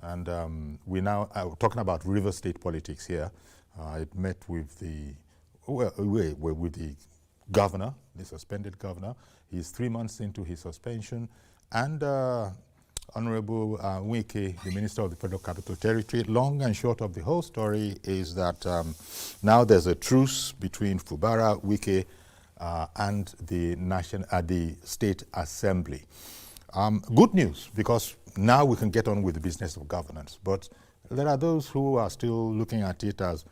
And we now are talking about River State politics here. It met with the with the governor, the suspended governor. He's 3 months into his suspension, and Honorable Wike, the Minister of the Federal Capital Territory. Long and short of the whole story is that now there's a truce between Fubara, Wike, and the State Assembly. Good news, because now we can get on with the business of governance. But there are those who are still looking at it as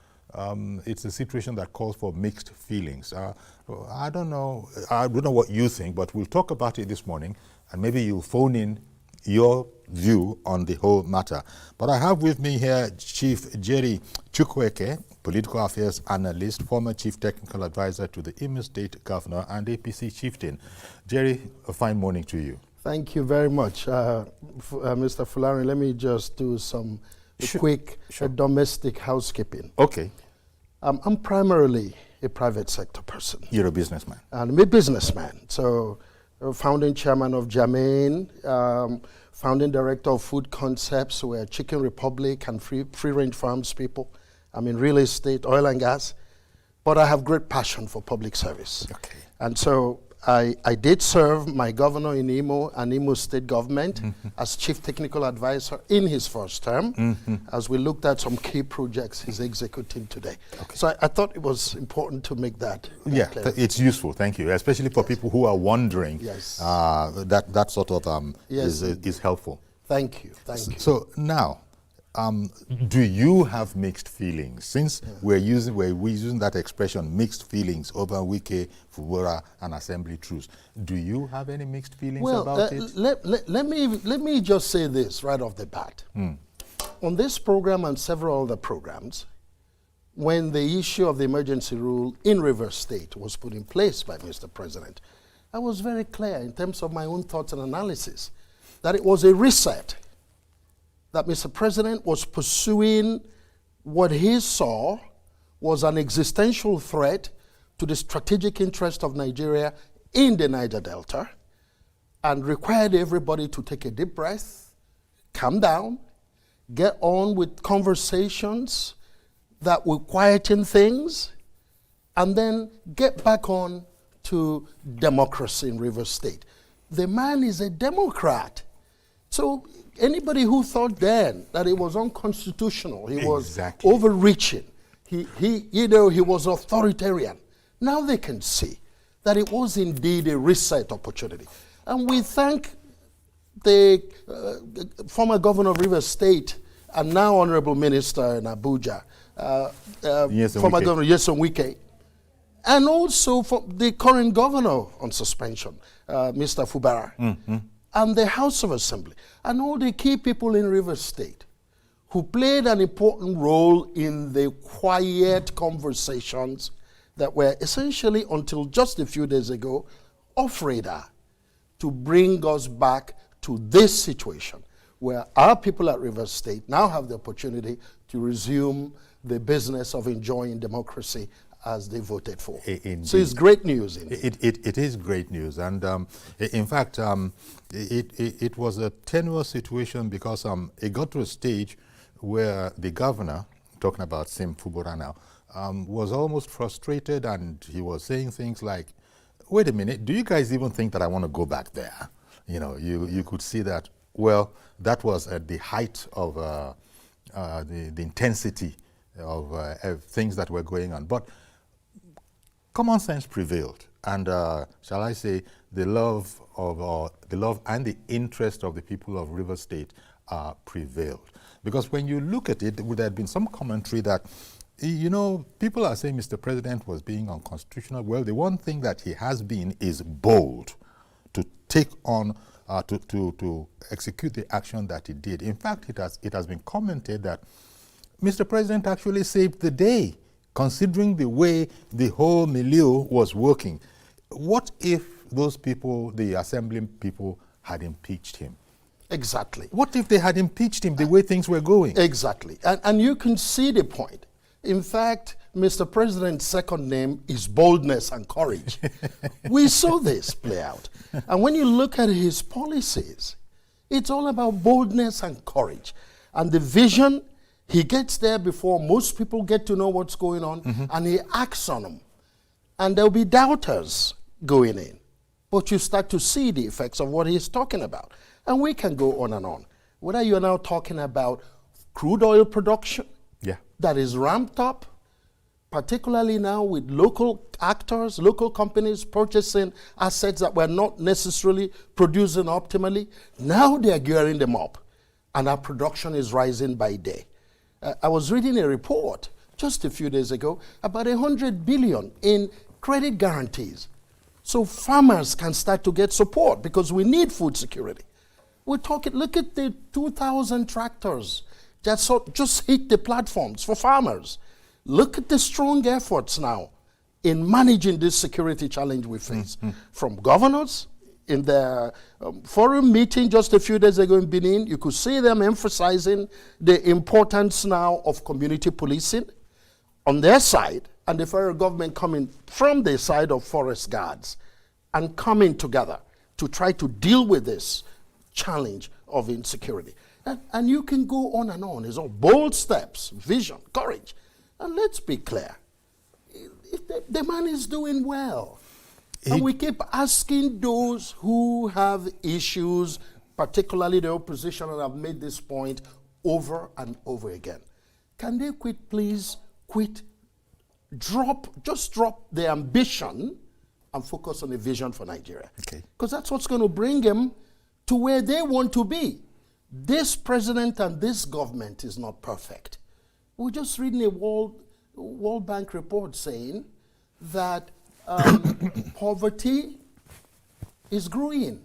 it's a situation that calls for mixed feelings. I don't know what you think, but we'll talk about it this morning, and maybe you'll phone in your view on the whole matter. But I have with me here Chief Jerry Chukwueke, political affairs analyst, former chief technical advisor to the Imo State governor and APC chieftain. Jerry, a fine morning to you. Thank you very much, Mr. Fulani. Let me just do some quick domestic housekeeping. Okay. I'm primarily a private sector person. You're a businessman. And I'm a businessman. So, founding chairman of Jermaine, founding director of Food Concepts. We're Chicken Republic and free range farms people. I'm in real estate, oil and gas. But I have great passion for public service. Okay. And so I did serve my governor in Imo and Imo State government as chief technical advisor in his first term, as we looked at some key projects he's executing today. Okay. So I thought it was important to make that clear. It's useful, thank you, especially for people who are wondering. Yes. That sort of is helpful. Thank you, thank you. So now, do you have mixed feelings? Since we're using that expression, mixed feelings, over Wike, Fubara, and Assembly truce, do you have any mixed feelings about it? Let me just say this right off the bat. On this program and several other programs, when the issue of the emergency rule in River State was put in place by Mr. President, I was very clear in terms of my own thoughts and analysis that it was a reset, that Mr. President was pursuing what he saw was an existential threat to the strategic interest of Nigeria in the Niger Delta, and required everybody to take a deep breath, calm down, get on with conversations that will quieten things, and then get back on to democracy in River State. The man is a Democrat. So anybody who thought then that it was unconstitutional, he was overreaching, he was authoritarian, now they can see that it was indeed a reset opportunity. And we thank the former governor of River State and now honorable minister in Abuja, former governor Nyesom Wike, and also for the current governor on suspension, Mr. Fubara. And the House of Assembly, and all the key people in River State who played an important role in the quiet conversations that were essentially, until just a few days ago, off radar, to bring us back to this situation where our people at River State now have the opportunity to resume the business of enjoying democracy as they voted for. So it's great news. It is great news. And in fact, it was a tenuous situation because it got to a stage where the governor, talking about Sim Fubara now, was almost frustrated, and he was saying things like, wait a minute, do you guys even think that I want to go back there? You know, you could see that, well, that was at the height of the intensity of things that were going on. But common sense prevailed, and shall I say, the love and the interest of the people of River State prevailed. Because when you look at it, there had been some commentary that, you know, people are saying Mr. President was being unconstitutional. Well, the one thing that he has been is bold to take on, to execute the action that he did. In fact, it has been commented that Mr. President actually saved the day, considering the way the whole milieu was working. What if those people, the assembly people, had impeached him? Exactly. What if they had impeached him the way things were going? Exactly. And you can see the point. In fact, Mr. President's second name is boldness and courage. We saw this play out. And when you look at his policies, it's all about boldness and courage. And the vision, he gets there before most people get to know what's going on, and he acts on them. And there'll be doubters going in. But you start to see the effects of what he's talking about. And we can go on and on. Whether you're now talking about crude oil production that is ramped up, particularly now with local actors, local companies purchasing assets that were not necessarily producing optimally. Now they're gearing them up, and our production is rising by day. I was reading a report just a few days ago about 100 billion in credit guarantees, so farmers can start to get support because we need food security. We're talking, look at the 2,000 tractors that just hit the platforms for farmers. Look at the strong efforts now in managing this security challenge we face. From governors in their forum meeting just a few days ago in Benin, you could see them emphasizing the importance now of community policing on their side, and the federal government coming from the side of forest guards and coming together to try to deal with this challenge of insecurity. And you can go on and on. It's all bold steps, vision, courage. And let's be clear, the man is doing well. And we keep asking those who have issues, particularly the opposition, and I've made this point over and over again. Can they please quit, just drop the ambition and focus on the vision for Nigeria? Because that's what's going to bring them to where they want to be. This president and this government is not perfect. We're just reading a World Bank report saying that poverty is growing.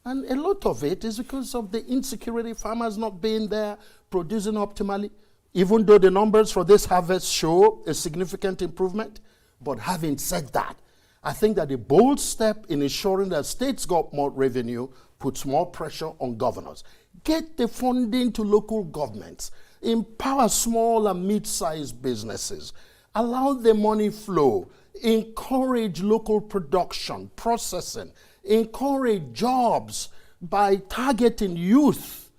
And a lot of it is because of the insecurity, farmers not being there, producing optimally, even though the numbers for this harvest show a significant improvement. But having said that, I think that a bold step in ensuring that states got more revenue puts more pressure on governors. Get the funding to local governments. Empower small and mid-sized businesses. Allow the money flow. Encourage local production, processing. Encourage jobs by targeting youth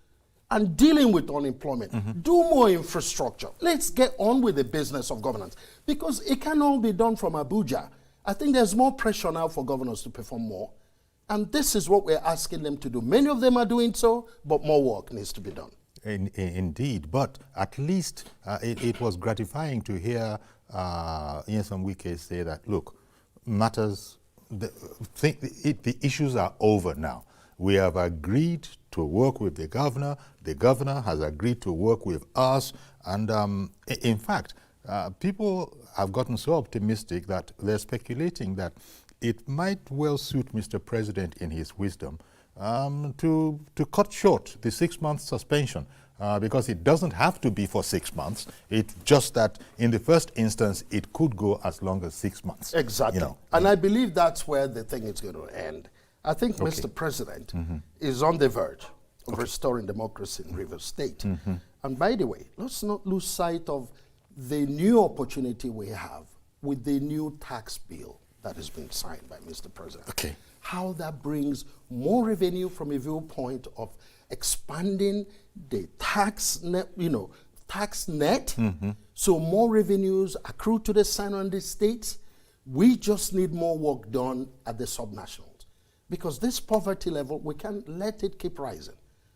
and dealing with unemployment. Do more infrastructure. Let's get on with the business of governance, because it can all be done from Abuja. I think there's more pressure now for governors to perform more. And this is what we're asking them to do. Many of them are doing so, but more work needs to be done. Indeed, but at least it was gratifying to hear Nyesom Wike say that, look, matters, the issues are over now. We have agreed to work with the governor has agreed to work with us, and in fact, people have gotten so optimistic that they're speculating that it might well suit Mr. President in his wisdom to cut short the 6-month suspension, because it doesn't have to be for 6 months. It's just that in the first instance, it could go as long as 6 months. Exactly. You know. And I believe that's where the thing is going to end. I think Mr. President is on the verge of restoring democracy in Rivers State. And by the way, let's not lose sight of the new opportunity we have with the new tax bill that has been signed by Mr. President. How that brings more revenue from a viewpoint of expanding the tax net, so more revenues accrue to the center and the states. We just need more work done at the subnationals, because this poverty level, we can't let it keep rising.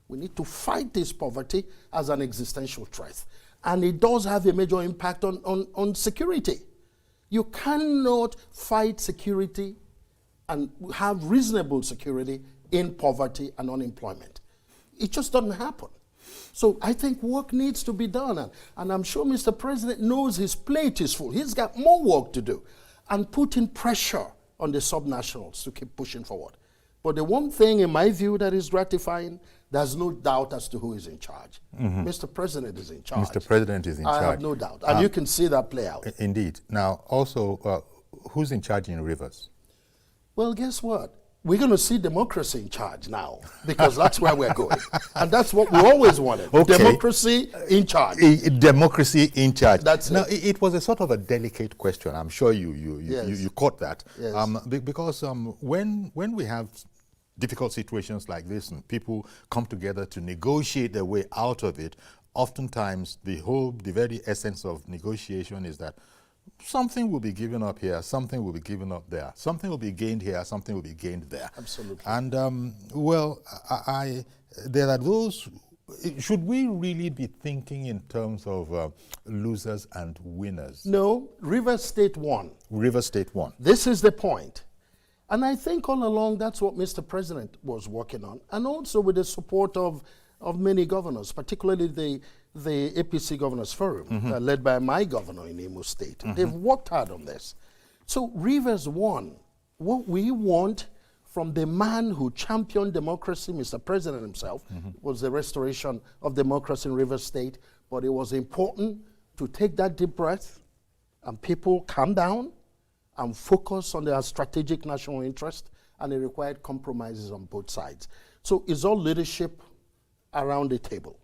We need to fight this poverty as an existential threat. And it does have a major impact on security. You cannot fight security and have reasonable security in poverty and unemployment. It just doesn't happen. So I think work needs to be done. And I'm sure Mr. President knows his plate is full. He's got more work to do, and putting pressure on the subnationals to keep pushing forward. But the one thing, in my view, that is gratifying, there's no doubt as to who is in charge. Mr. President is in charge. Mr. President is in charge. I have no doubt. And you can see that play out. Indeed. Now, also, who's in charge in Rivers? Well, guess what? We're going to see democracy in charge now, because that's where we're going. And that's what we always wanted. Democracy in charge. Democracy in charge. That's now, it. It was a sort of a delicate question. I'm sure you caught that. Yes. Because when we have difficult situations like this and people come together to negotiate their way out of it, oftentimes the very essence of negotiation is that something will be given up here, something will be given up there, something will be gained here, something will be gained there. Absolutely. And well, there are those. Should we really be thinking in terms of losers and winners? No, Rivers State won. Rivers State won. This is the point. And I think all along that's what Mr. President was working on. And also with the support of many governors, particularly the APC Governors Forum, led by my governor in Imo State. They've worked hard on this. So Rivers won. What we want from the man who championed democracy, Mr. President himself, was the restoration of democracy in Rivers State. But it was important to take that deep breath and people calm down and focus on their strategic national interest, and it required compromises on both sides. So it's all leadership around the table,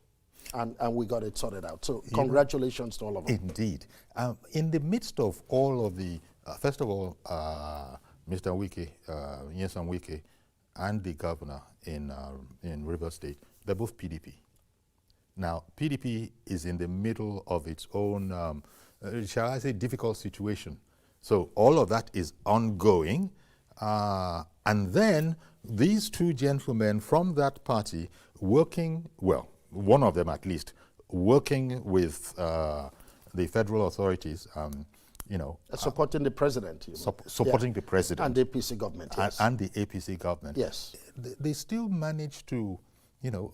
and we got it sorted out. So congratulations to all of them. Indeed. In the midst of all of the, first of all, Mr. Wike, Nyesom Wike, and the governor in Rivers State, they're both PDP. Now, PDP is in the middle of its own, shall I say, difficult situation. So all of that is ongoing. And then these two gentlemen from that party working, well, one of them at least, working with the federal authorities, you know, supporting the president. Supporting the president. And the APC government, yes. And the APC government. Yes. They still manage to, you know,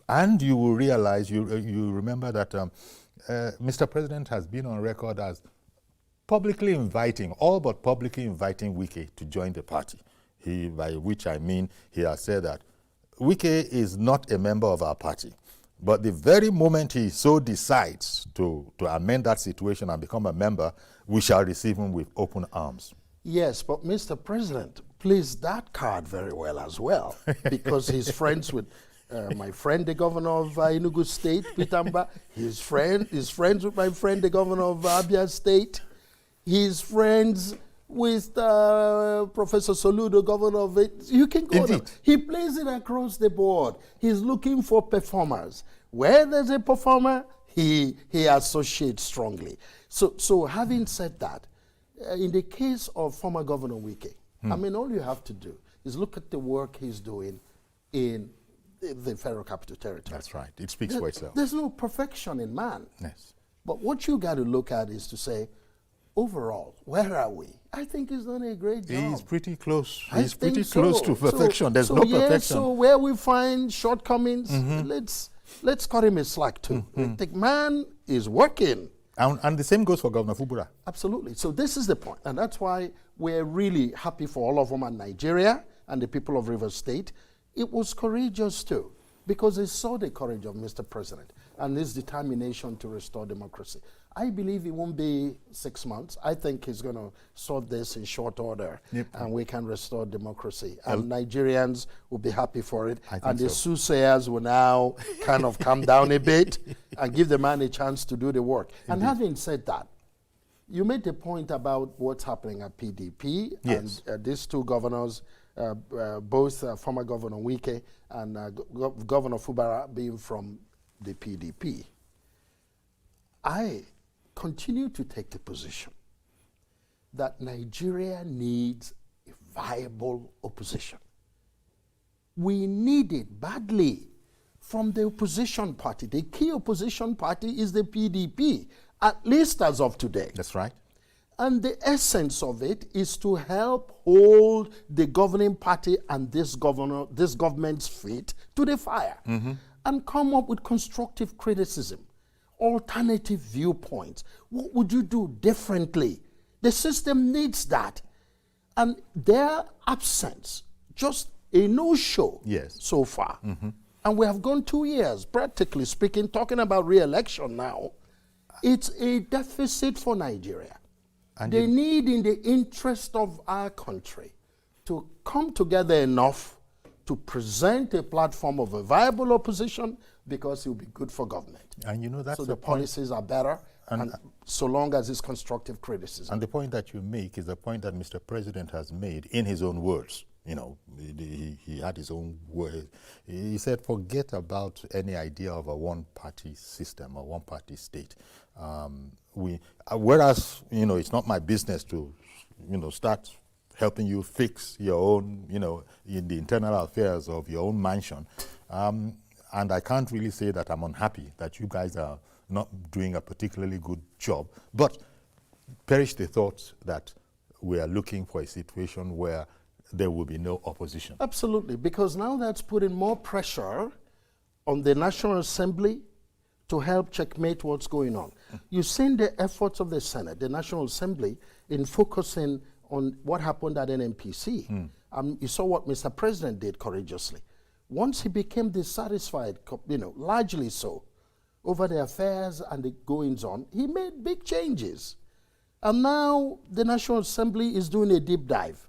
and you will realize, you remember that Mr. President has been on record as publicly inviting, all but publicly inviting Wike to join the party. By which I mean, he has said that Wike is not a member of our party. But the very moment he so decides to amend that situation and become a member, we shall receive him with open arms. Yes, but Mr. President plays that card very well as well, because he's friends with my friend, the governor of Enugu State, Pitamba. He's friends with my friend, the governor of Abia State. He's friends with Professor Soludo, governor of it. You can go there. He plays it across the board. He's looking for performers. Where there's a performer, he associates strongly. So having said that, in the case of former Governor Wike, I mean, all you have to do is look at the work he's doing in the Federal Capital Territory. That's right. It speaks for itself. There's no perfection in man. Yes. But what you got to look at is to say, overall, where are we? I think he's done a great job. He's pretty close. He's pretty close to perfection. There's no perfection. So where we find shortcomings, let's cut him a slack too. The man is working. And the same goes for Governor Fubura. Absolutely. So this is the point. And that's why we're really happy for all of them and Nigeria and the people of Rivers State. It was courageous too, because they saw the courage of Mr. President and his determination to restore democracy. I believe it won't be 6 months. I think he's going to sort this in short order, and we can restore democracy. And Nigerians will be happy for it. And the soothsayers will now kind of calm down a bit and give the man a chance to do the work. Indeed. And having said that, you made the point about what's happening at PDP. Yes. And these two governors, both former Governor Wike and Governor Fubara being from the PDP. I continue to take the position that Nigeria needs a viable opposition. We need it badly from the opposition party. The key opposition party is the PDP, at least as of today. That's right. And the essence of it is to help hold the governing party and this government's feet to the fire and come up with constructive criticism, alternative viewpoints. What would you do differently? The system needs that. And their absence, just a no-show so far. And we have gone 2 years, practically speaking, talking about re-election now. It's a deficit for Nigeria. And they need, in the interest of our country, to come together enough to present a platform of a viable opposition, because it will be good for government. And you know, that's so the policies are better, and so long as it's constructive criticism. And the point that you make is the point that Mr. President has made in his own words. You know, he had his own way. He said, forget about any idea of a one-party system or one-party state. Whereas, you know, it's not my business to, you know, start helping you fix your own, you know, in the internal affairs of your own mansion. And I can't really say that I'm unhappy that you guys are not doing a particularly good job. But perish the thoughts that we are looking for a situation where there will be no opposition. Absolutely, because now that's putting more pressure on the National Assembly to help checkmate what's going on. You've seen the efforts of the Senate, the National Assembly, in focusing on what happened at NNPC. You saw what Mr. President did courageously. Once he became dissatisfied, you know, largely so, over the affairs and the goings-on, he made big changes. And now the National Assembly is doing a deep dive.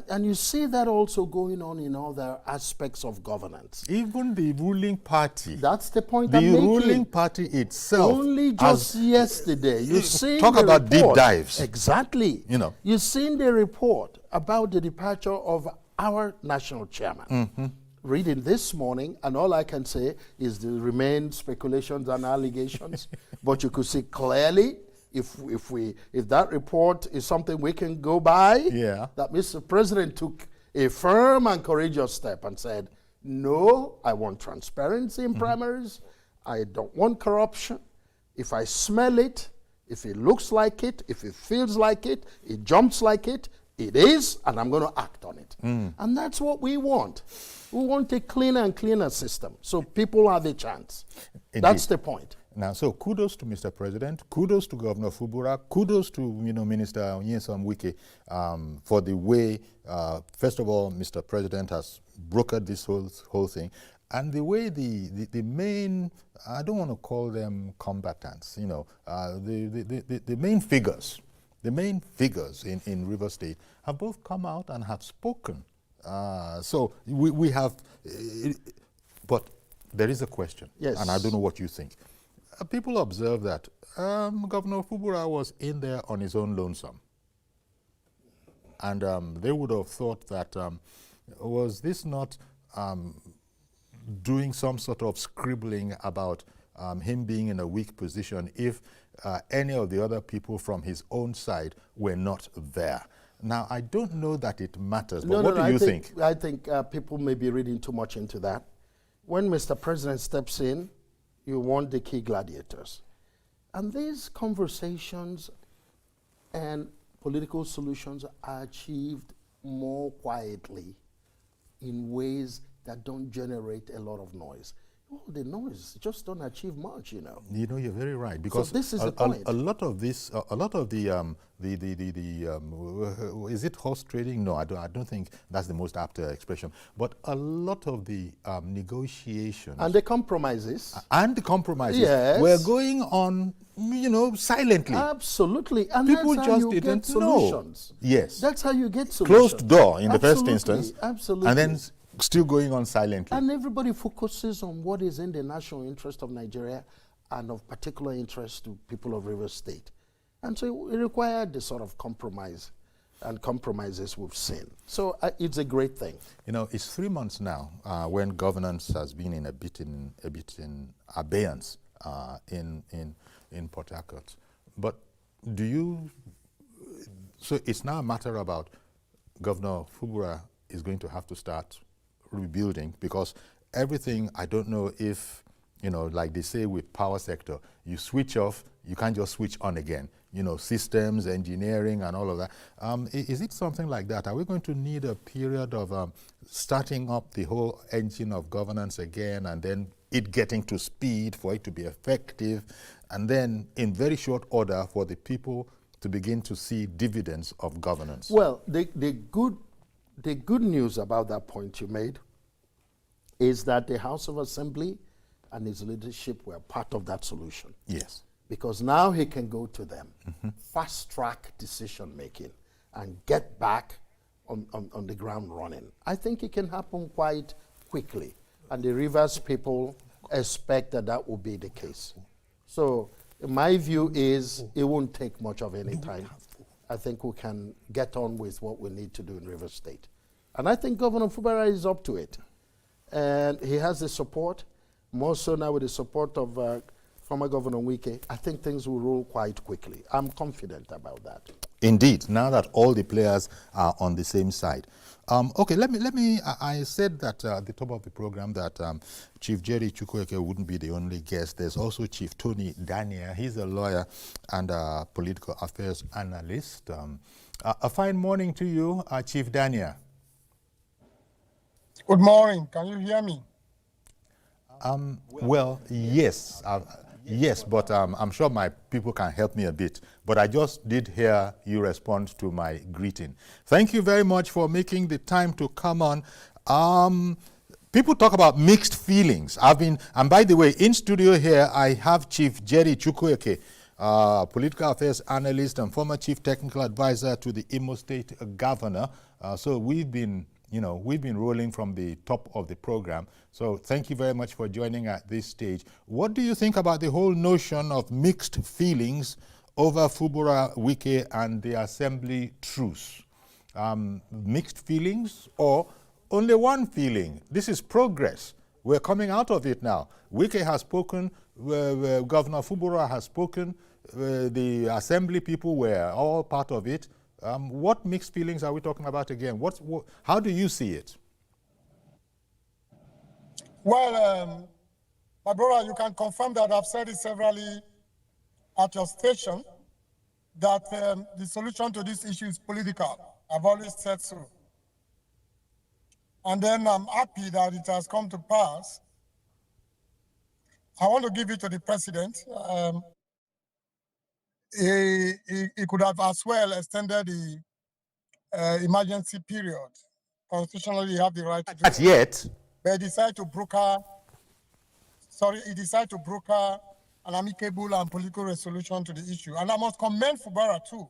And you see that also going on in other aspects of governance. Even the ruling party. That's the point I'm The making. ruling party itself. Only just yesterday, you see talk the about report. deep dives. Exactly. You know. You've seen the report about the departure of our national chairman. Reading this morning, and all I can say is there remain speculations and allegations, but you could see clearly, if that report is something we can go by, that Mr. President took a firm and courageous step and said, no, I want transparency in primaries. I don't want corruption. If I smell it, if it looks like it, if it feels like it, it jumps like it, it is, and I'm going to act on it. And that's what we want. We want a cleaner and cleaner system so people have a chance. Indeed. That's the point. Now, so kudos to Mr. President, kudos to Governor Fubura, kudos to Minister Nyesom Wike for the way, first of all, Mr. President has brokered this whole thing, and the way the main, I don't want to call them combatants, you know, the main figures in River State have both come out and have spoken. So we have, but there is a question, yes, and I don't know what you think. People observe that Governor Fubura was in there on his own lonesome. And they would have thought that, was this not doing some sort of scribbling about him being in a weak position if any of the other people from his own side were not there? Now, I don't know that it matters, but what do you think? I think people may be reading too much into that. When Mr. President steps in, you want the key gladiators. And these conversations and political solutions are achieved more quietly in ways that don't generate a lot of noise. Well, the noise just don't achieve much, you know. You know, you're very right, because so this is the point. A lot of this, a lot of the is it horse trading? No, I don't think that's the most apt expression. But a lot of the negotiations and the compromises, yes, were going on, you know, silently. Absolutely, and people that's how just you didn't get solutions. know. Yes, that's how you get solutions. Closed door in the first Absolutely, instance, absolutely, and then still going on silently. And everybody focuses on what is in the national interest of Nigeria and of particular interest to people of River State. And so it required the sort of compromise and compromises we've seen. So it's a great thing. You know, it's 3 months now when governance has been in a bit in abeyance in Port Harcourt. But so it's now a matter about Governor Fubura is going to have to start rebuilding, because everything, I don't know if, you know, like they say with power sector, you switch off, you can't just switch on again. You know, systems, engineering, and all of that. Is it something like that? Are we going to need a period of starting up the whole engine of governance again, and then it getting to speed for it to be effective, and then in very short order for the people to begin to see dividends of governance? Well, the good news about that point you made is that the House of Assembly and its leadership were part of that solution. Yes. Because now he can go to them, fast-track decision-making, and get back on the ground running. I think it can happen quite quickly, and the Rivers people expect that will be the case. So my view is it won't take much of any time. I think we can get on with what we need to do in River State. And I think Governor Fubara is up to it. And he has the support, more so now with the support of former Governor Wike. I think things will roll quite quickly. I'm confident about that. Indeed, now that all the players are on the same side. Okay, let me. I said that at the top of the program that Chief Jerry Chukwueke wouldn't be the only guest. There's also Chief Tony Daniel. He's a lawyer and a political affairs analyst. A fine morning to you, Chief Daniel. Good morning. Can you hear me? Well, yes. Yes, but I'm sure my people can help me a bit. But I just did hear you respond to my greeting. Thank you very much for making the time to come on. People talk about mixed feelings. And by the way, in studio here, I have Chief Jerry Chukwueke, political affairs analyst and former chief technical advisor to the Imo State governor. So we've been rolling from the top of the program. So thank you very much for joining at this stage. What do you think about the whole notion of mixed feelings over Fubara Wike and the assembly truce? Mixed feelings or only one feeling? This is progress. We're coming out of it now. Wike has spoken, Governor Fubara has spoken, the assembly people were all part of it. What mixed feelings are we talking about again? How do you see it? Well, my brother, you can confirm that I've said it severally at your station, that the solution to this issue is political. I've always said so. And then I'm happy that it has come to pass. I want to give it to the president. He could have as well extended the emergency period. Constitutionally, you have the right to do Not yet. But he decided to broker an amicable and political resolution to the issue. And I must commend Fubara too.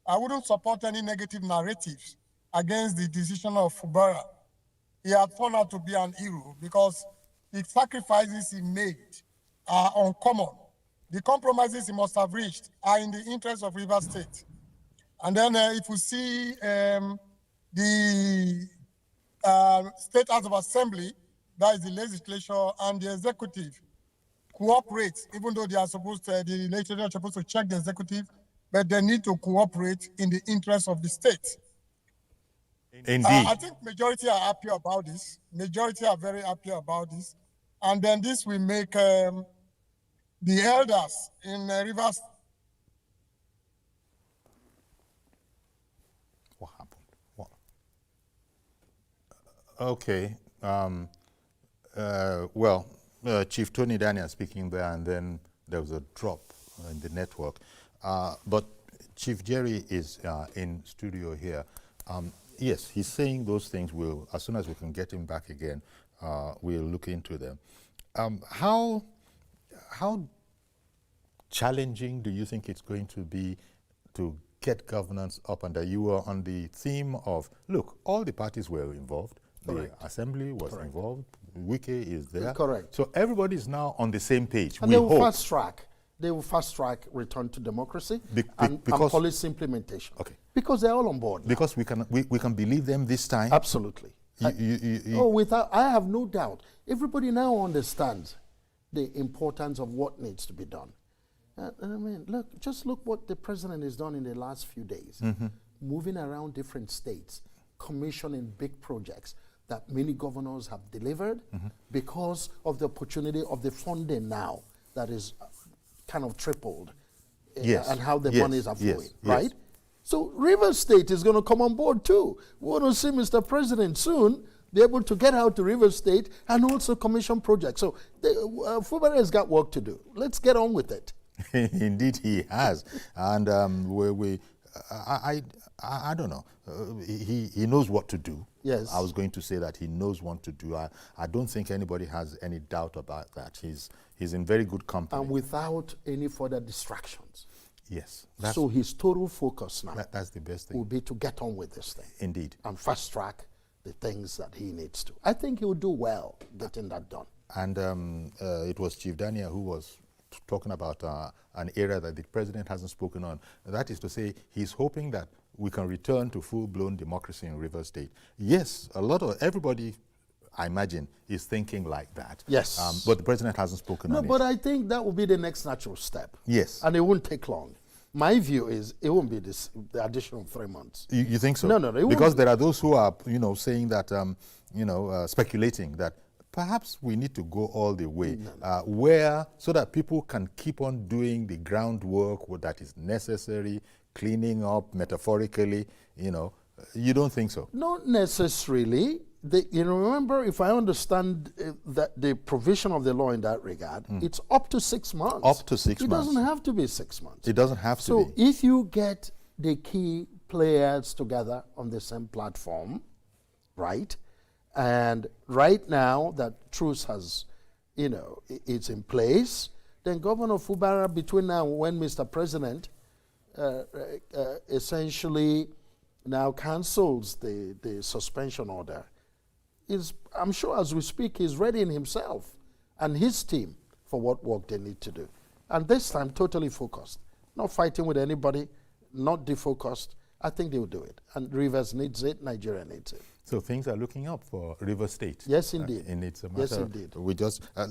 I wouldn't support any negative narratives against the decision of Fubara. He had turned out to be an hero because the sacrifices he made are uncommon. The compromises he must have reached are in the interest of Rivers State. And then if we see the State House of Assembly, that is the legislature, and the executive cooperate, even though they are supposed to, the legislature is supposed to check the executive, but they need to cooperate in the interest of the state. Indeed. I think majority are happy about this. Majority are very happy about this. And then this will make the elders in Rivers. What happened? What? Okay. Chief Tony Daniel speaking there, and then there was a drop in the network. But Chief Jerry is in studio here. Yes, he's saying those things. As soon as we can get him back again, we'll look into them. How challenging do you think it's going to be to get governance up under? You were on the theme of, look, all the parties were involved. Correct. The assembly was involved. Wike is there. Correct. So everybody is now on the same page. And they will fast track. They will fast track return to democracy and policy implementation. Okay. Because they're all on board now. Because we can believe them this time. Absolutely. I have no doubt. Everybody now understands the importance of what needs to be done. I mean, just look what the president has done in the last few days. Moving around different states, commissioning big projects that many governors have delivered because of the opportunity of the funding now that is kind of tripled. Yes. And how the monies are flowing, right? So Rivers State is going to come on board too. We want to see Mr. President soon be able to get out to Rivers State and also commission projects. So Fubara has got work to do. Let's get on with it. Indeed, he has. And I don't know. He knows what to do. Yes. I was going to say that he knows what to do. I don't think anybody has any doubt about that. He's in very good company. And without any further distractions. Yes. So his total focus now that's the best thing. will be to get on with this thing. Indeed. And fast track the things that he needs to. I think he will do well getting that done. And it was Chief Daniel who was talking about an area that the president hasn't spoken on. That is to say, he's hoping that we can return to full-blown democracy in Rivers State. Yes, everybody, I imagine, is thinking like that. Yes. But the president hasn't spoken on it. No, but I think that will be the next natural step. Yes. And it won't take long. My view is it won't be the additional 3 months. You think so? No. Because there are those who are, saying that, speculating that perhaps we need to go all the way, so that people can keep on doing the groundwork that is necessary, cleaning up metaphorically, You don't think so? Not necessarily. Remember, if I understand that the provision of the law in that regard, it's up to 6 months. Up to 6 months. It doesn't have to be 6 months. It doesn't have to be. So if you get the key players together on the same platform, right? And right now that truce has, it's in place, then Governor Fubara, between now and when Mr. President essentially now cancels the suspension order, I'm sure as we speak, he's readying himself and his team for what work they need to do. And this time, totally focused. Not fighting with anybody, not defocused. I think they'll do it. And Rivers needs it, Nigeria needs it. So things are looking up for River State. Yes, indeed. And it's a matter yes, indeed.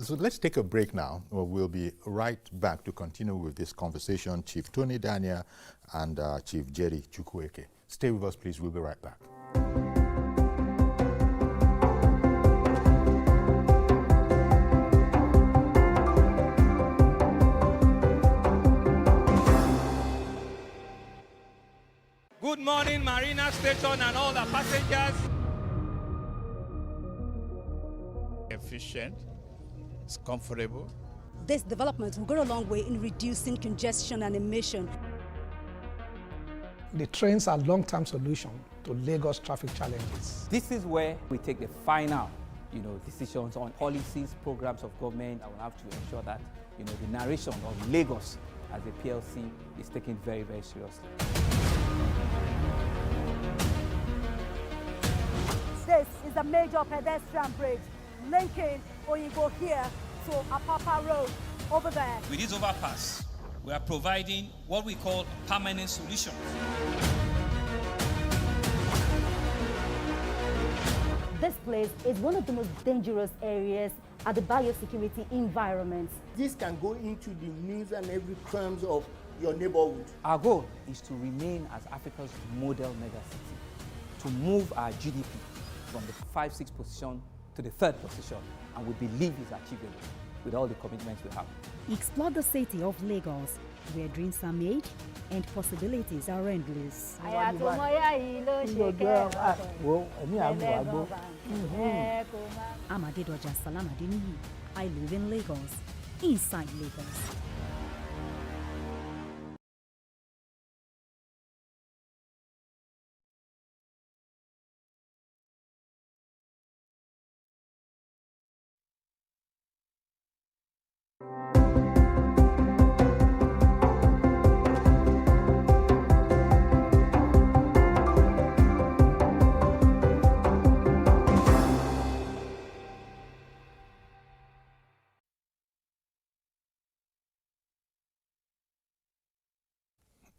So let's take a break now. We'll be right back to continue with this conversation. Chief Tony Daniel and Chief Jerry Chukwueke. Stay with us, please. We'll be right back. Good morning, Marina Station and all the passengers. Efficient, it's comfortable. This development will go a long way in reducing congestion and emission. The trains are a long-term solution to Lagos traffic challenges. This is where we take the final, decisions on policies, programs of government. I will have to ensure that, the narration of Lagos as a PLC is taken very, very seriously. This is a major pedestrian bridge linking Oyinbo here to Apapa Road over there. With this overpass, we are providing what we call a permanent solution. This place is one of the most dangerous areas at the biosecurity environment. This can go into the news and every crumbs of your neighborhood. Our goal is to remain as Africa's model megacity, to move our GDP from the 5-6 position to the 3rd position, and we believe it's achievable with all the commitments we have. Explore the city of Lagos, where dreams are made and possibilities are endless. Amadedoja Salamadini, I live in Lagos, inside Lagos.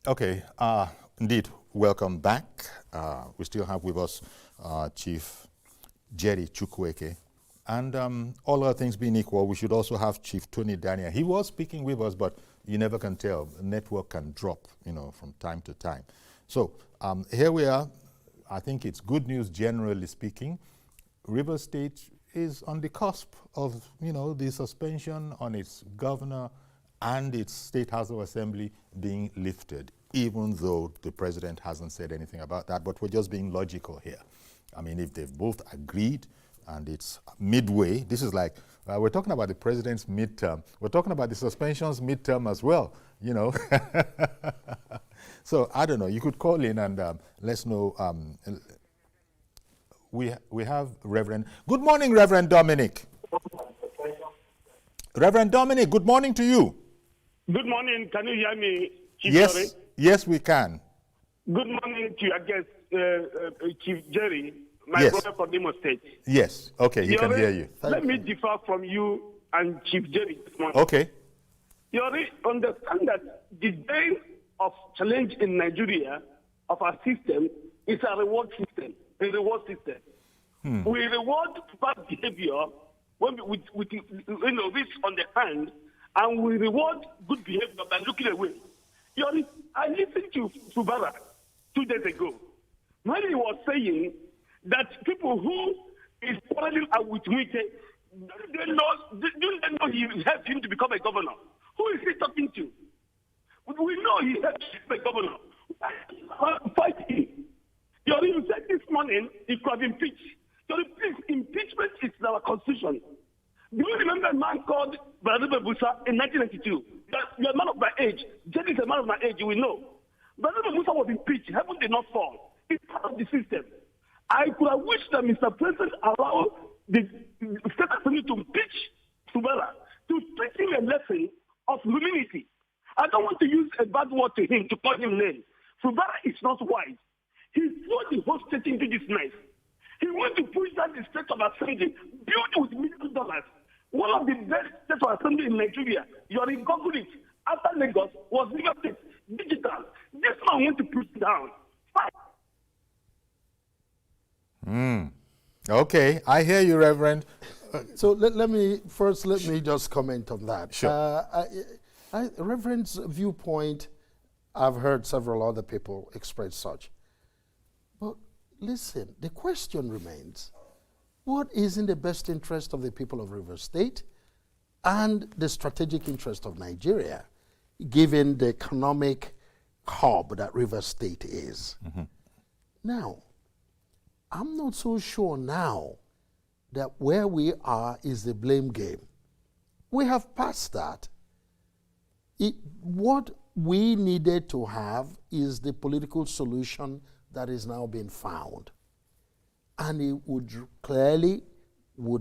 Okay, indeed, welcome back. We still have with us Chief Jerry Chukwueke. And all other things being equal, we should also have Chief Tony Daniel. He was speaking with us, but you never can tell. The network can drop, from time to time. So here we are. I think it's good news, generally speaking. Rivers State is on the cusp of, the suspension on its governor and its State House of Assembly being lifted, even though the president hasn't said anything about that. But we're just being logical here. I mean, if they've both agreed and it's midway, this is like, we're talking about the president's midterm. We're talking about the suspension's midterm as well, So I don't know, you could call in and let's know. We have Reverend. Good morning, Reverend Dominic. Reverend Dominic, good morning to you. Good morning. Can you hear me, Chief Yes, Jerry? yes, we can. Good morning to your guest, Chief Jerry, my Yes. brother from Imo State. Yes, okay, he can hear you. Let me differ from you and Chief Jerry this morning. Okay. You already understand that the days of challenge in Nigeria of our system is a reward system. A reward system. We reward bad behavior when with this on the hand, and we reward good behavior by looking away. I listened to Fubara 2 days ago when he was saying that people who is quarreling with Wike, do they know he helped him to become a governor? Who is he talking to? We know he helped him become a governor. Fight him. You said this morning he could have impeached. Please, impeachment is in our constitution. Do you remember a man called Brother Busa in 1992? You're a man of my age. Jerry is a man of my age, you will know. Brother Busa was impeached. Heaven did not fall. It's part of the system. I could have wished that Mr. President allow the State Assembly to impeach Subara, to teach him a lesson of humility. I don't want to use a bad word to him, to call him name. Subara is not wise. He threw the whole state into this mess. He went to push down the State of Assembly, built with $millions. One of the best State of Assembly in Nigeria. You are in Google it. After Lagos was Lagos digital. This man went to push it down. Okay, I hear you, Reverend. So let me just comment on that. Sure. Reverend's viewpoint, I've heard several other people express such. But listen, the question remains, what is in the best interest of the people of Rivers State and the strategic interest of Nigeria, given the economic hub that Rivers State is? Now, I'm not so sure now that where we are is the blame game. We have passed that. What we needed to have is the political solution that is now being found. And it would clearly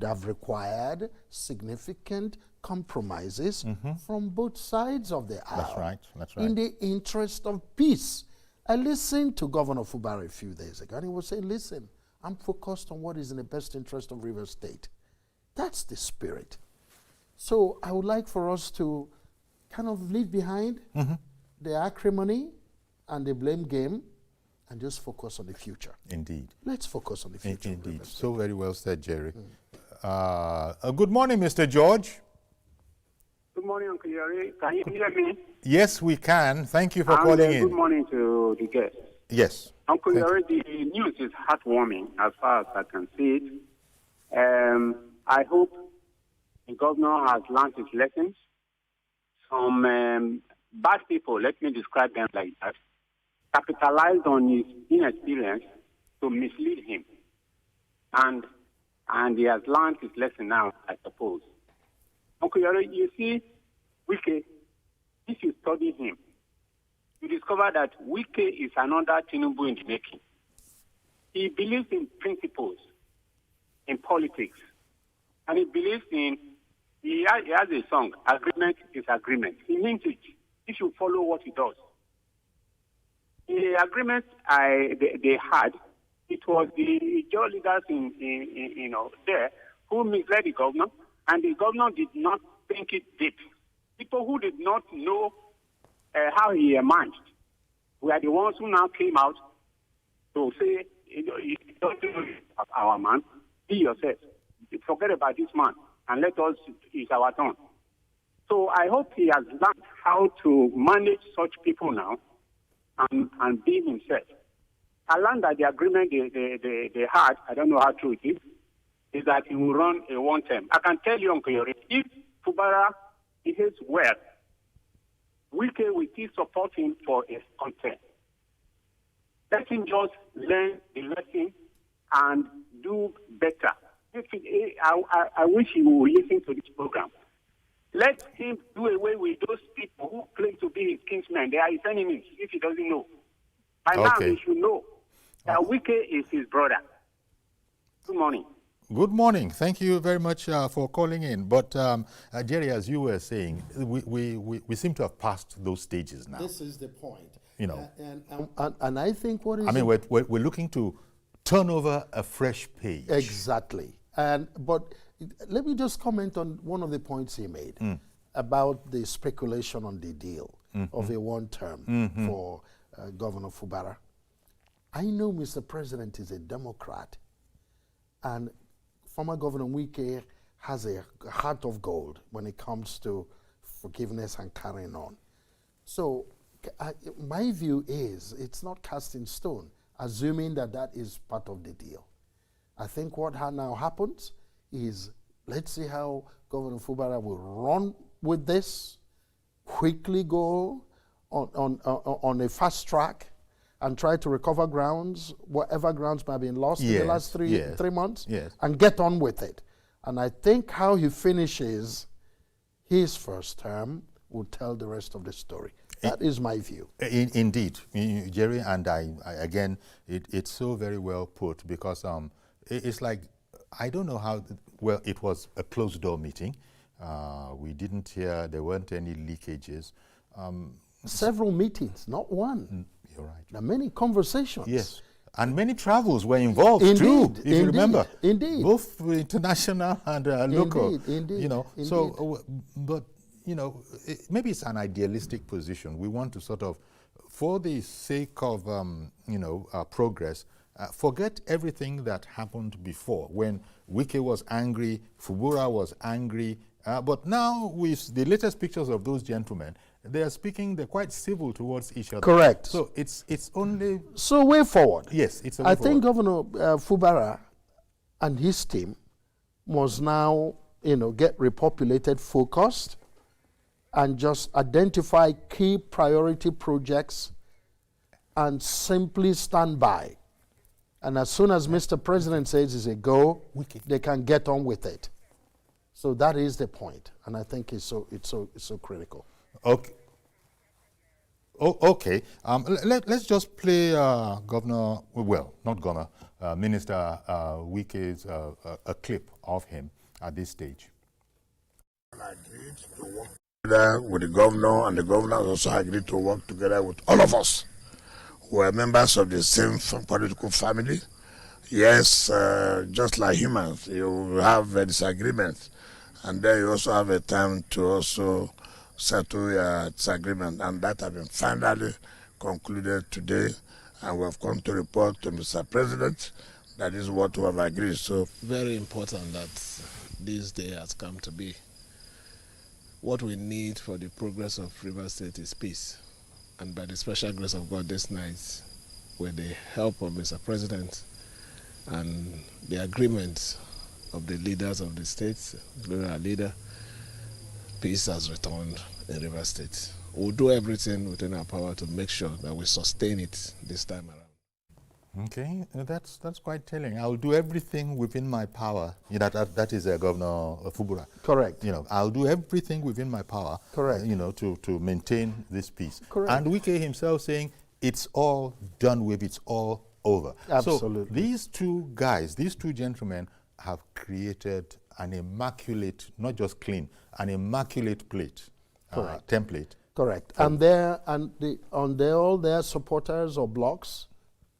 have required significant compromises from both sides of the aisle. That's right, that's right. In the interest of peace. I listened to Governor Fubara a few days ago, and he was saying, listen, I'm focused on what is in the best interest of Rivers State. That's the spirit. So I would like for us to kind of leave behind the acrimony and the blame game and just focus on the future. Indeed. Let's focus on the future. Indeed. So very well said, Jerry. Good morning, Mr. George. Good morning, Uncle Yari. Can you hear me? Yes, we can. Thank you for calling in. Good morning to the guests. Yes. Uncle Yari, the news is heartwarming as far as I can see it. I hope the governor has learned his lessons. Some bad people, let me describe them like that, capitalized on his inexperience to mislead him. And he has learned his lesson now, I suppose. Uncle Yari, you see, Wike, if you study him, you discover that Wike is another Tinubu in the making. He believes in principles, in politics, and he believes in, he has a song, agreement is agreement. He means it if you follow what he does. The agreement they had, it was the Joe leaders there who misled the governor, and the governor did not think it deep. People who did not know how he emerged were the ones who now came out to say, you don't know our man, be yourself. Forget about this man, and let us, it's our turn. So I hope he has learned how to manage such people now and be himself. I learned that the agreement they had, I don't know how true it is that he will run a one term. I can tell you, Uncle Yori, if Fubara behaves well, Wike will still support him for his content. Let him just learn the lesson and do better. I wish he would listen to this program. Let him do away with those people who claim to be his kinsmen. They are his enemies, if he doesn't know. By now, he should know that Wike is his brother. Good morning. Good morning. Thank you very much for calling in. But, Jerry, as you were saying, we seem to have passed those stages now. This is the point. You know. And I think what is... I mean, we're looking to turn over a fresh page. Exactly. But let me just comment on one of the points he made about the speculation on the deal of a one term for Governor Fubara. I know Mr. President is a Democrat, and former Governor Wike has a heart of gold when it comes to forgiveness and carrying on. So my view is it's not cast in stone, assuming that that is part of the deal. I think what now happens is, let's see how Governor Fubara will run with this, quickly go on a fast track and try to recover grounds, whatever grounds might have been lost in the last three months, and get on with it. And I think how he finishes his first term will tell the rest of the story. That is my view. Indeed, Jerry, and I again, it's so very well put, because it's like, I don't know how, well, it was a closed-door meeting. We didn't hear, there weren't any leakages. Several meetings, not one. You're right. There are many conversations. Yes. And many travels were involved too, if you remember. Indeed. Both international and local. Indeed. You know, so, but, you know, maybe it's an idealistic position. We want to sort of, for the sake of, you know, progress, forget everything that happened before, when Wike was angry, Fubara was angry, but now with the latest pictures of those gentlemen, they are speaking, they're quite civil towards each other. Correct. So it's only... So way forward. Yes, it's a way forward. I think Governor Fubara and his team must now, you know, get repopulated, focused, and just identify key priority projects and simply stand by. And as soon as Mr. President says it's a go, they can get on with it. So that is the point, and I think it's so critical. Okay. Okay. Let's just play Governor, well, not Governor, Minister Wike's a clip of him at this stage. I agreed to work together with the governor, and the governor also agreed to work together with all of us who are members of the same political family. Yes, just like humans, you have a disagreement, and then you also have a time to also settle your disagreement, and that has been finally concluded today, and we have come to report to Mr. President that is what we have agreed. So very important that this day has come to be. What we need for the progress of Rivers State is peace, and by the special grace of God this night, with the help of Mr. President and the agreement of the leaders of the states, including our leader, peace has returned in Rivers State. We'll do everything within our power to make sure that we sustain it this time around. Okay, that's quite telling. I'll do everything within my power. You know, that is Governor Fubara. Correct. You know, I'll do everything within my power. Correct. You know, to maintain this peace. Correct. And Wike himself saying it's all done with, it's all over. Absolutely. So these two guys, these two gentlemen, have created an immaculate, not just clean, an immaculate plate, template. Correct. And all their supporters or blocks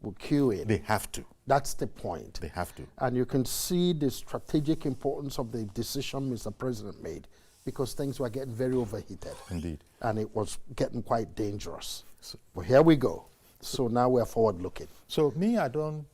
will queue in. They have to. That's the point. They have to. And you can see the strategic importance of the decision Mr. President made, because things were getting very overheated. Indeed. And it was getting quite dangerous. But here we go. So now we're forward looking. So me, I don't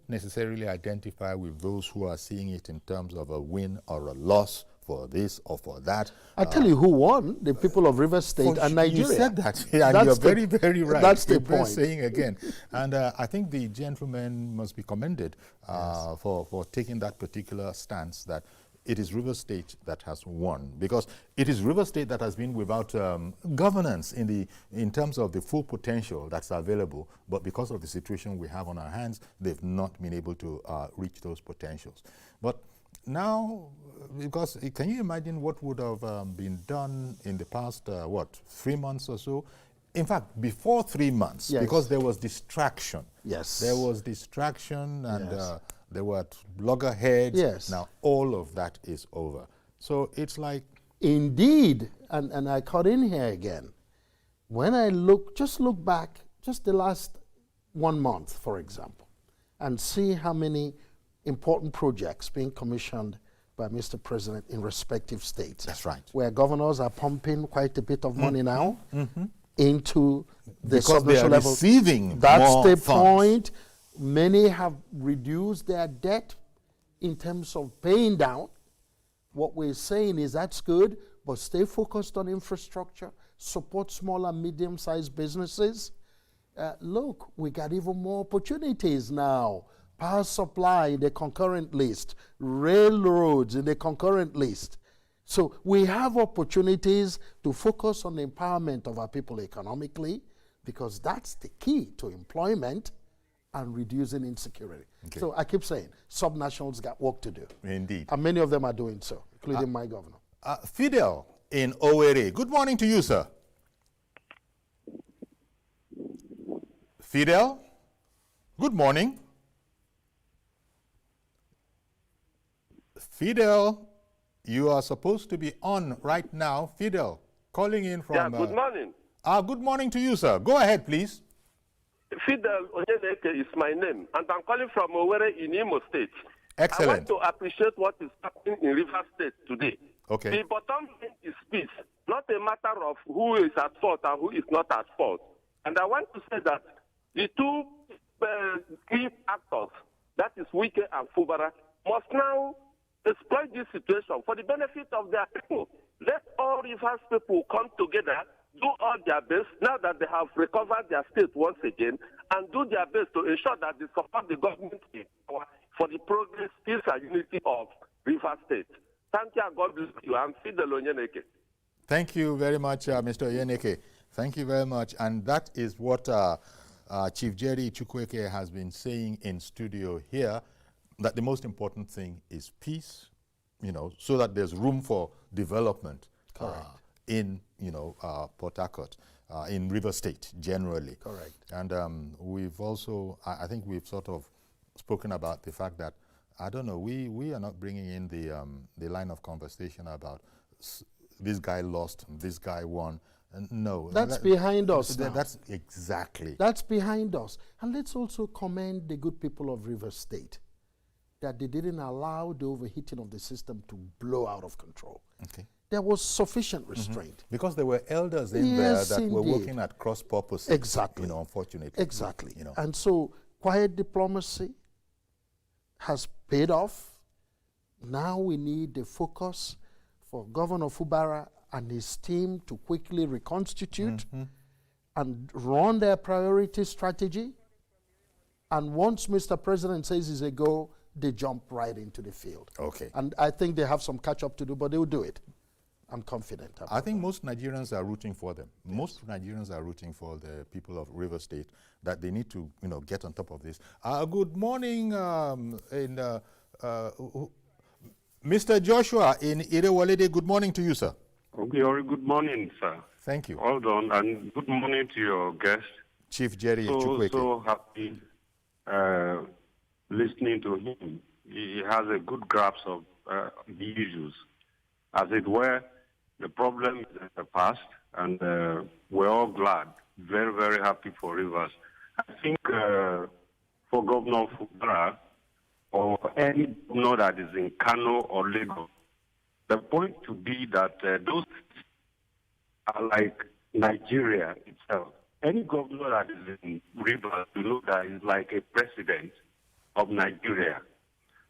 necessarily identify with those who are seeing it in terms of a win or a loss for this or for that. I tell you who won: the people of Rivers State and Nigeria. You said that, and you're very, very right. That's the point. Saying again, and I think the gentleman must be commended for taking that particular stance, that it is Rivers State that has won, because it is Rivers State that has been without governance in terms of the full potential that's available, but because of the situation we have on our hands, they've not been able to reach those potentials. But now, because can you imagine what would have been done in the past, 3 months or so? In fact, before 3 months, because there was distraction. Yes. There was distraction, and there were loggerheads. Yes. Now all of that is over. So it's like... Indeed, and I cut in here again. When I look back, just the last 1 month, for example, and see how many important projects being commissioned by Mr. President in respective states. That's right. Where governors are pumping quite a bit of money now. into the because they are level. Receiving That's more the funds. point. Many have reduced their debt in terms of paying down. What we're saying is that's good, but stay focused on infrastructure, support small and medium-sized businesses. Look, we got even more opportunities now. Power supply in the concurrent list, railroads in the concurrent list. So we have opportunities to focus on the empowerment of our people economically, because that's the key to employment and reducing insecurity. Okay. So I keep saying, subnationals got work to do. Indeed. And many of them are doing so, including my governor. Fidel in Owerri. Good morning to you, sir. Fidel, good morning. Fidel, you are supposed to be on right now. Fidel, calling in from... Yeah, good morning. Good morning to you, sir. Go ahead, please. Fidel Onyeneke is my name, and I'm calling from Owerri in Imo State. Excellent. I want to appreciate what is happening in River State today. Okay. The bottom line is peace, not a matter of who is at fault and who is not at fault. And I want to say that the two key actors, that is Wike and Fubara, must now exploit this situation for the benefit of their people. Let all Rivers people come together, do all their best now that they have recovered their state once again, and do their best to ensure that they support the government in power for the progress, peace, and unity of River State. Thank you and God bless you. I'm Fidel Onyeneke. Thank you very much, Mr. Onyeneke. Thank you very much. And that is what Chief Jerry Chukwueke has been saying in studio here, that the most important thing is peace, you know, so that there's room for development in, you know, Port Harcourt, in River State generally. Correct. And we've also, I think we've sort of spoken about the fact that, I don't know, we are not bringing in the line of conversation about this guy lost, this guy won. No. That's behind us now. That's exactly. That's behind us. And let's also commend the good people of River State that they didn't allow the overheating of the system to blow out of control. Okay. There was sufficient restraint. Because there were elders in there that were working at cross purposes. Exactly. You know, unfortunately. Exactly. You know. And so quiet diplomacy has paid off. Now we need the focus for Governor Fubara and his team to quickly reconstitute and run their priority strategy. And once Mr. President says he's a go, they jump right into the field. Okay. And I think they have some catch up to do, but they will do it. I'm confident. I think most Nigerians are rooting for them. Yes. Most Nigerians are rooting for the people of River State, that they need to, you know, get on top of this. Good morning, Mr. Joshua in Irewolede. Good morning to you, sir. Okay, good morning, sir. Thank you. Well done, and good morning to your guest, Chief Jerry Chukwueke. So happy listening to him. He has a good grasp of the issues. As it were, the problem is in the past, and we're all glad, very, very happy for Rivers. I think for Governor Fubara, or any governor that is in Kano or Lagos, the point to be that those are like Nigeria itself. Any governor that is in Rivers, you know that is like a president of Nigeria.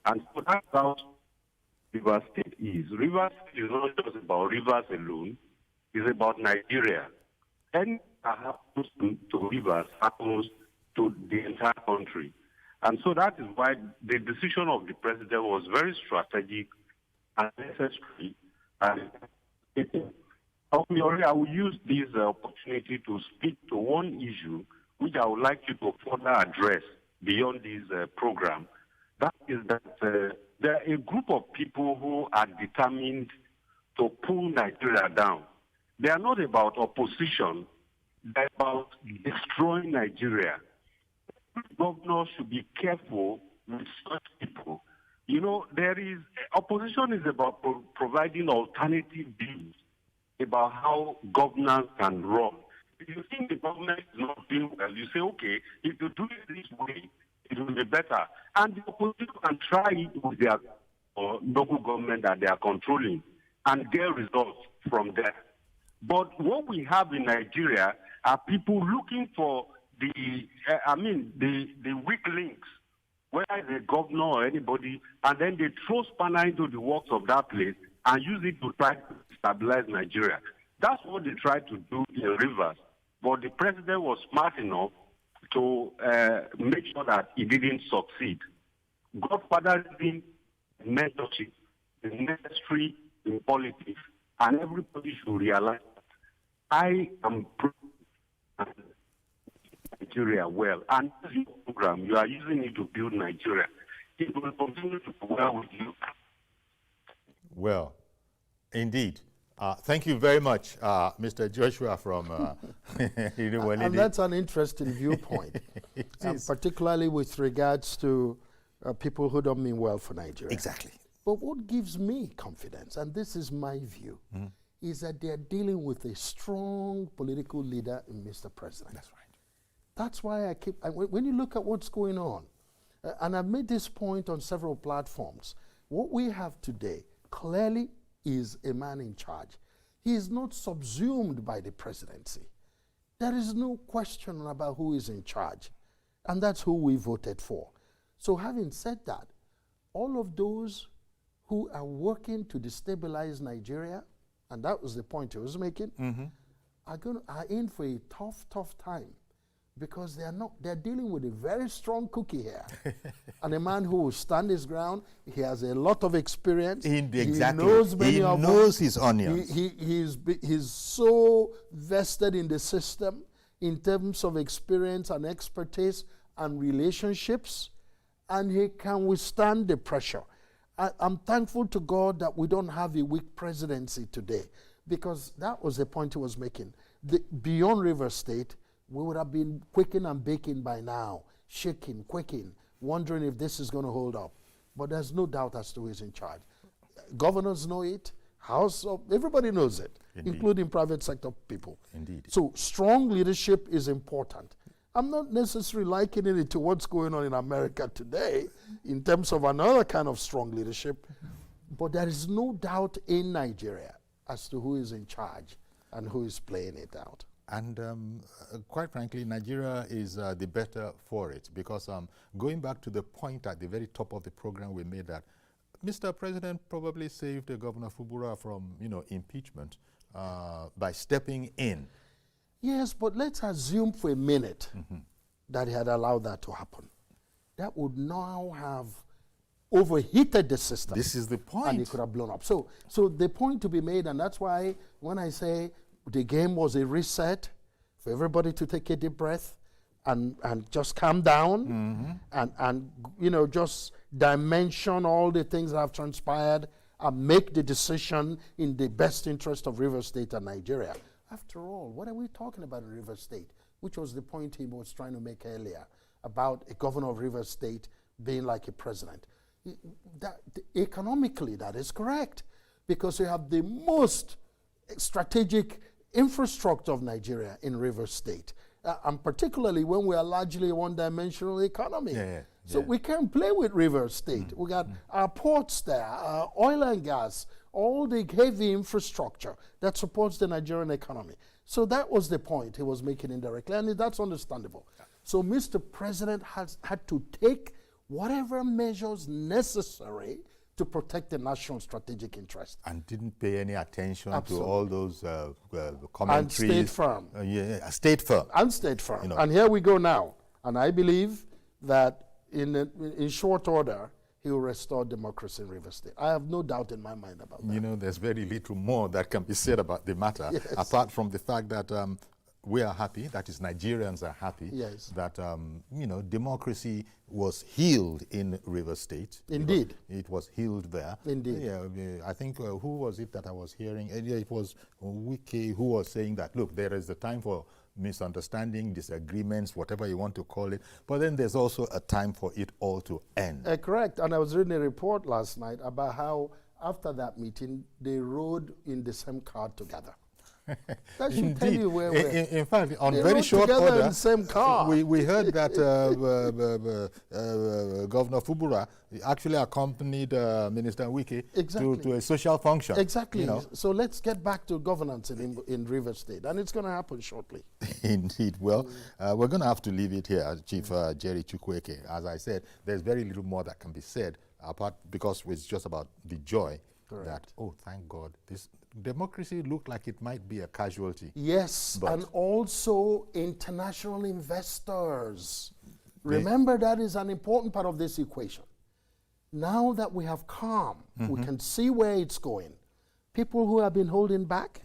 And so that's how Rivers State is. Rivers State is not just about Rivers alone, it's about Nigeria. Anything that happens to Rivers happens to the entire country. And so that is why the decision of the president was very strategic and necessary. And I will use this opportunity to speak to one issue which I would like you to further address beyond this program. That is that there are a group of people who are determined to pull Nigeria down. They are not about opposition, they're about destroying Nigeria. Governors should be careful with such people. You know, opposition is about providing alternative views about how governance can run. If you think the government is not doing well, you say, okay, if you do it this way, it will be better. And the opposition can try it with their local government that they are controlling and get results from there. But what we have in Nigeria, are people looking for the weak links, whether it's a governor or anybody, and then they throw spanner into the works of that place and use it to try to stabilize Nigeria. That's what they tried to do in Rivers. But the president was smart enough to make sure that he didn't succeed. Godfatherism, mentorship is necessary in politics, and everybody should realize that I am Nigeria well, and this is your program. You are using it to build Nigeria. It will continue to go well with you. Well, indeed. Thank you very much, Mr. Joshua from and that's an interesting viewpoint, particularly with regards to people who don't mean well for Nigeria. Exactly. But what gives me confidence, and this is my view, is that they're dealing with a strong political leader in Mr. President. That's right. That's why when you look at what's going on, and I've made this point on several platforms, what we have today clearly is a man in charge. He is not subsumed by the presidency. There is no question about who is in charge, and that's who we voted for. So having said that, all of those who are working to destabilize Nigeria, and that was the point he was making, are in for a tough time, because they're dealing with a very strong cookie here. And a man who will stand his ground. He has a lot of experience. Exactly. He knows many of them. He knows his onions. He's so vested in the system in terms of experience and expertise and relationships, and he can withstand the pressure. I'm thankful to God that we don't have a weak presidency today, because that was the point he was making. Beyond River State, we would have been quaking and baking by now, shaking, quaking, wondering if this is going to hold up. But there's no doubt as to who is in charge. Governors know it, everybody knows it, Indeed. Including private sector people. Indeed. So strong leadership is important. I'm not necessarily likening it to what's going on in America today in terms of another kind of strong leadership, but there is no doubt in Nigeria as to who is in charge and who is playing it out. And quite frankly, Nigeria is the better for it, because going back to the point at the very top of the program we made, that Mr. President probably saved Governor Fubura from, impeachment by stepping in. Yes, but let's assume for a minute that he had allowed that to happen. That would now have overheated the system. This is the point. And it could have blown up. So the point to be made, and that's why when I say the game was a reset for everybody to take a deep breath and just calm down and just dimension all the things that have transpired and make the decision in the best interest of River State and Nigeria. After all, what are we talking about in River State? Which was the point he was trying to make earlier about a governor of River State being like a president. Economically, that is correct, because you have the most strategic infrastructure of Nigeria in River State, and particularly when we are largely a one-dimensional economy. So we can't play with River State. We got our ports there, our oil and gas, all the heavy infrastructure that supports the Nigerian economy. So that was the point he was making indirectly, and that's understandable. So Mr. President has had to take whatever measures necessary to protect the national strategic interest. And didn't pay any attention Absolutely. to all those commentaries. And stayed firm. Stayed firm. And stayed firm. And here we go now. And I believe that in short order, he will restore democracy in River State. I have no doubt in my mind about that. There's very little more that can be said about the matter, apart from the fact that we are happy, that is, Nigerians are happy, that, democracy was healed in River State. Indeed. It was healed there. Indeed. Yeah, I think, who was it that I was hearing? It was Wike who was saying that, look, there is a time for misunderstanding, disagreements, whatever you want to call it, but then there's also a time for it all to end. Correct. And I was reading a report last night about how after that meeting, they rode in the same car together. That should tell you where we're. In fact, on they very short together order, in the same car. we heard that Governor Fubura actually accompanied Minister Wike to a social function. Exactly. You know? So let's get back to governance in Rivers State, and it's going to happen shortly. Indeed. Well, we're going to have to leave it here, Chief Jerry Chukwueke. As I said, there's very little more that can be said, apart because it's just about the joy that, oh, thank God, this democracy looked like it might be a casualty. Yes, and also international investors. Remember, that is an important part of this equation. Now that we have calm, we can see where it's going. People who have been holding back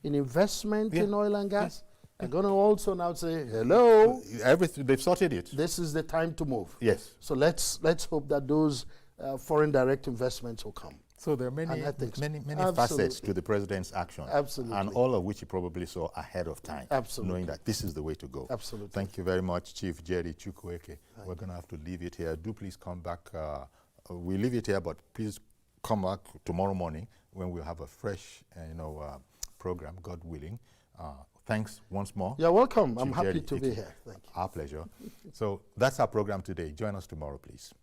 in investment in oil and gas are going to also now say, hello. Everything, they've sorted it. This is the time to move. Yes. So let's hope that those foreign direct investments will come. So there are many facets to the president's action. Absolutely. And all of which he probably saw ahead of time. Absolutely. Knowing that this is the way to go. Absolutely. Thank you very much, Chief Jerry Chukwueke. We're going to have to leave it here. Do please come back. We leave it here, but please come back tomorrow morning when we'll have a fresh program, God willing. Thanks once more. You're welcome. Chief I'm happy Jerry, to be here. Thank you. Our pleasure. So that's our program today. Join us tomorrow, please.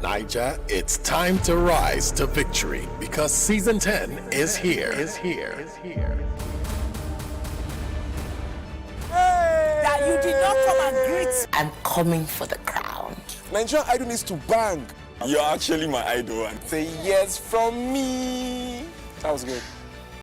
Niger, it's time to rise to victory because season 10 is here. That you did not come and greet. I'm coming for the crown. Nigerian Idol needs to bang. You're actually my idol. And say yes from me. That was good.